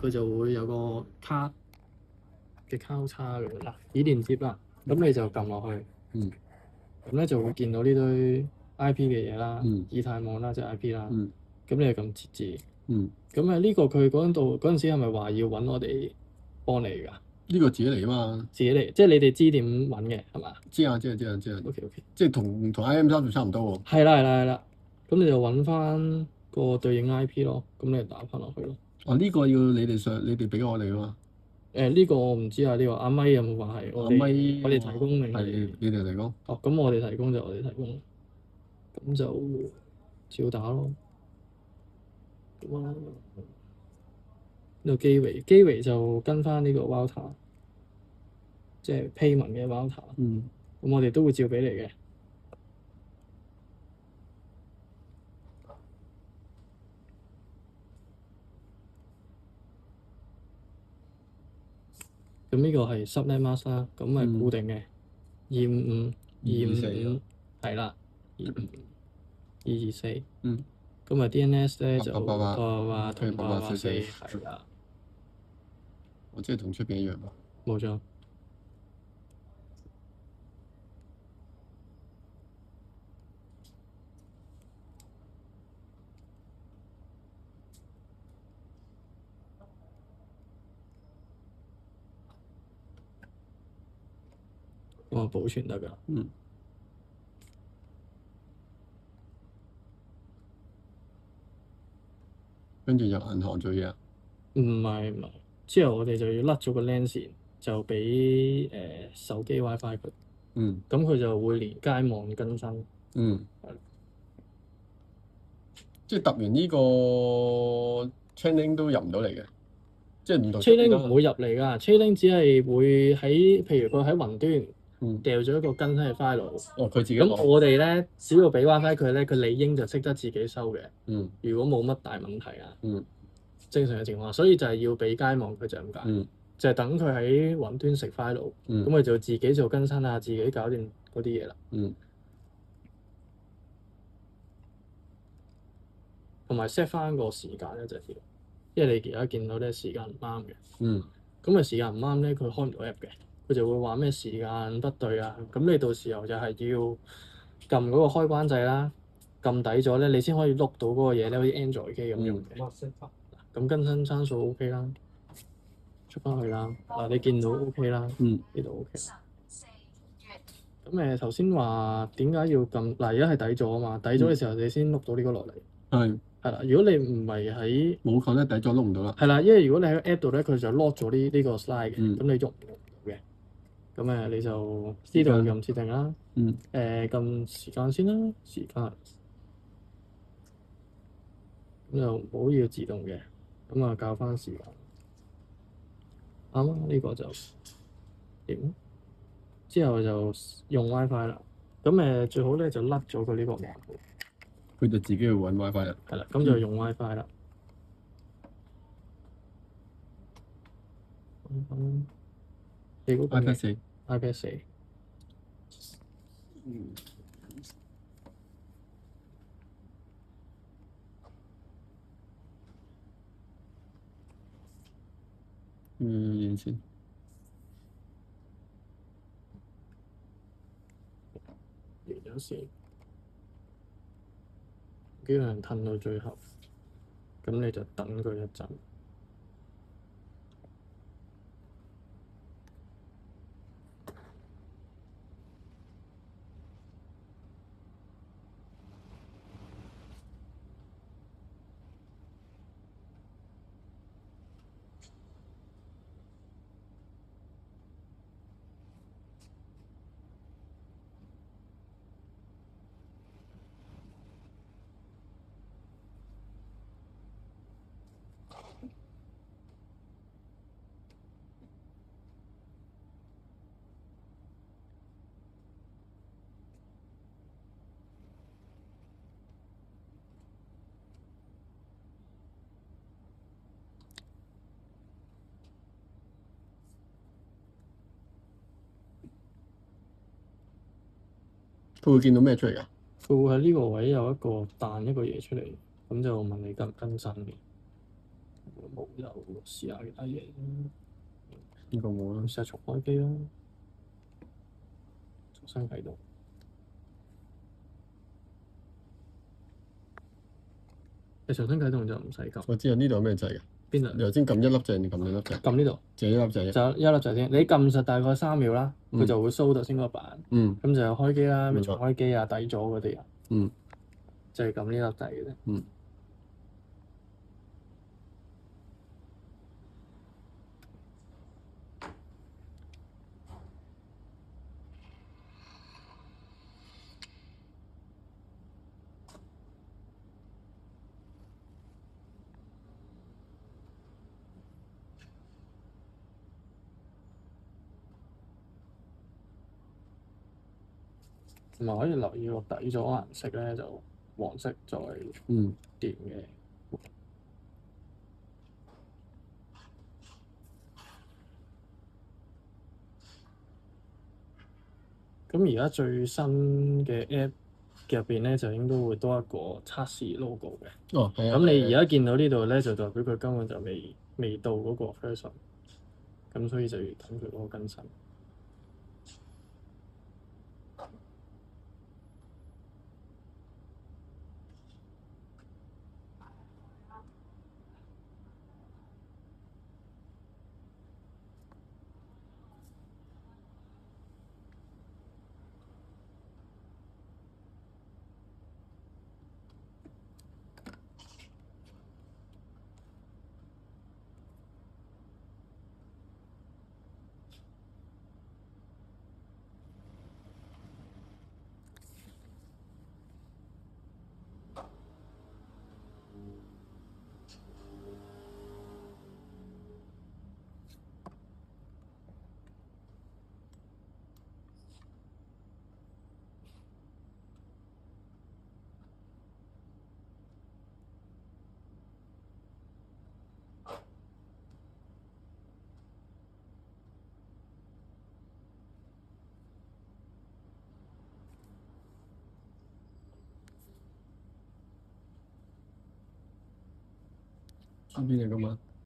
佢就會有個卡嘅交叉嘅嗱，已連接啦，咁你就撳落去，咁咧就會見到呢堆 I.P 嘅嘢啦，以太網啦，即係 I.P 啦，咁你就撳設置，咁呢個佢嗰陣時係咪話要揾我哋幫你㗎？呢個自己嚟啊嘛，自己嚟，即係你哋知點揾嘅係嘛？知啊。OK，即係同 IM3差唔多喎。係啦，咁你就揾翻個對應 I.P 咯，咁你就打翻落去咯。呢個要你哋俾我哋啊嘛。呢個我唔知啊，呢個阿咪有冇話係我哋提供定係你哋提供？哦，咁我哋提供就我哋提供，咁就照打咯。咁啊，呢個機維就跟翻呢個 router，即係 payment 嘅 router。咁我哋都會照俾你嘅。咁呢個係 subnet mask 啦，咁係固定嘅255係啦，224。咁啊 DNS 咧就888同884係啦。我即係同出邊一樣嘛。冇錯。我保存得㗎。跟住入銀行做嘢啊？唔係，之後我哋就要甩咗個 LAN 線，就俾手機 WiFi 佢。咁佢就會連街網更新。即係揼完呢個 chaining 都入唔到嚟嘅，即係唔同。chaining 唔會入嚟㗎 chaining 只係會喺譬如佢喺雲端掉咗一個更新嘅 file。佢自己。咁我哋咧只要俾 WiFi 佢咧，佢理應就識得自己收嘅。如果冇乜大問題啊。正常嘅情況下，所以就係要俾街網佢就咁解。就係等佢喺雲端食 file，咁佢就自己做更新啊，自己搞掂嗰啲嘢啦。同埋 set 翻個時間一隻條，因為你而家見到咧時間唔啱嘅。咁時間唔啱咧，佢開唔到 app 嘅，佢就會話咩時間不對啊。咁你到時候就係要撳嗰個開關掣啦，撳底咗咧，你先可以碌到嗰個嘢咧，好似 Android 機咁用嘅。咁更新參數 OK 啦，出翻去啦。嗱，你見到 OK 啦，呢度 OK。咁頭先話點解要撳？嗱，而家係底咗啊嘛，底咗嘅時候你先碌到呢個落嚟。係啦，如果你唔係喺冇撳咧，底咗碌唔到啦。係啦，因為如果你喺 App 度咧，佢就 lock 咗呢個 slide 嘅，咁你喐唔到嘅。咁你就呢度撳設定啦。撳時間先啦，時間咁就唔好要自動嘅，咁校翻時間啱啊。呢個就點？之後就用 WiFi 啦。咁最好咧就甩咗佢呢個網，佢就自己去揾 WiFi 啦。係啦，咁就用 WiFi 啦。你嗰個 iPad 4。先。完咗先，基本上褪到最後，咁你就等佢一陣。佢會見到咩出嚟㗎？佢會喺呢個位有一個彈一個嘢出嚟，咁就問你更新嘅。冇就試下其他嘢。呢個冇啦。試下重開機啦，重新啟動。你重新啟動就唔使撳。我知啊，呢度有咩掣㗎？邊度？你頭先撳一粒掣定撳兩粒掣？撳呢度。就一粒掣。就一粒掣先。你撳實大概3秒啦，佢就會 show 頭先個版。咁就開機啦，咩重開機啊、底咗嗰啲啊。就係撳呢粒掣嘅啫。同埋可以留意個底咗顏色咧，就黃色再電嘅。咁而家最新嘅 app 入邊咧，就應該會多一個測試 logo 嘅。哦，係啊。咁你而家見到呢度咧，就代表佢根本就未到嗰個 version，咁所以就要等佢嗰個更新。邊嚟㗎嘛？